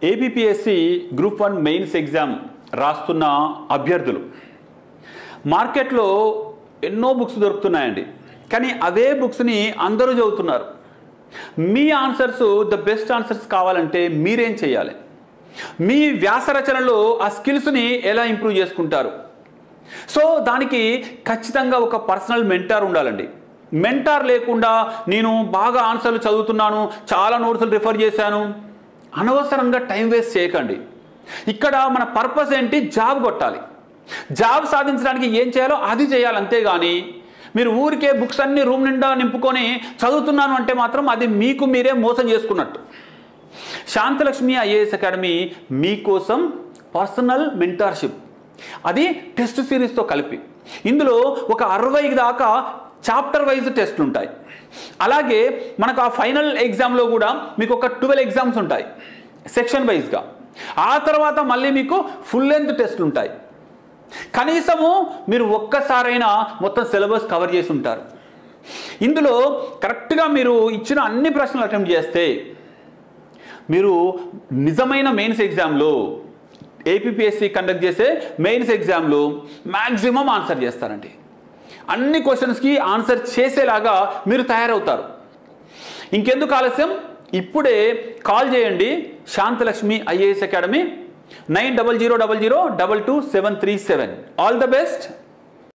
ABPSC group 1 mains exam రాస్తున్న అభ్యర్థులు మార్కెట్లో ఎన్నో బుక్స్ దొరుకుతున్నాయండి. కానీ అవే బుక్స్ని అందరూ చదువుతున్నారు. మీ ఆన్సర్స్ ద బెస్ట్ ఆన్సర్స్ కావాలంటే మీరేం చేయాలి? మీ వ్యాస రచనలో ఆ స్కిల్స్ని ఎలా ఇంప్రూవ్ చేసుకుంటారు? సో దానికి ఖచ్చితంగా ఒక పర్సనల్ మెంటార్ ఉండాలండి. మెంటార్ లేకుండా నేను బాగా ఆన్సర్లు చదువుతున్నాను, చాలా నోట్స్లు రిఫర్ చేశాను, అనవసరంగా టైం వేస్ట్ చేయకండి. ఇక్కడ మన పర్పస్ ఏంటి? జాబ్ కొట్టాలి. జాబ్ సాధించడానికి ఏం చేయాలో అది చేయాలి, అంతేగాని మీరు ఊరికే బుక్స్ అన్ని రూమ్ నిండా నింపుకొని చదువుతున్నాను అంటే మాత్రం అది మీకు మీరే మోసం చేసుకున్నట్టు. శాంతలక్ష్మి ఐఏఎస్ అకాడమీ మీకోసం పర్సనల్ మెంటార్షిప్, అది టెస్ట్ సిరీస్తో కలిపి. ఇందులో ఒక 60 దాకా చాప్టర్ వైజ్ టెస్ట్లు ఉంటాయి. అలాగే మనకు ఆ ఫైనల్ ఎగ్జామ్లో కూడా మీకు ఒక 12 ఎగ్జామ్స్ ఉంటాయి సెక్షన్ వైజ్గా. ఆ తర్వాత మళ్ళీ మీకు ఫుల్ లెంత్ టెస్ట్లు ఉంటాయి. కనీసము మీరు ఒక్కసారైనా మొత్తం సిలబస్ కవర్ చేసి ఉంటారు. ఇందులో కరెక్ట్గా మీరు ఇచ్చిన అన్ని ప్రశ్నలు అటెంప్ట్ చేస్తే మీరు నిజమైన మెయిన్స్ ఎగ్జామ్లో, ఏపీపీఎస్సీ కండక్ట్ చేసే మెయిన్స్ ఎగ్జామ్లో మ్యాక్సిమం ఆన్సర్ చేస్తారండి. అన్ని క్వశ్చన్స్కి ఆన్సర్ చేసేలాగా మీరు తయారవుతారు. ఇంకెందుకు ఆలస్యం? ఇప్పుడే కాల్ చేయండి Shantalakshmi IAS academy 9000222737. All the best.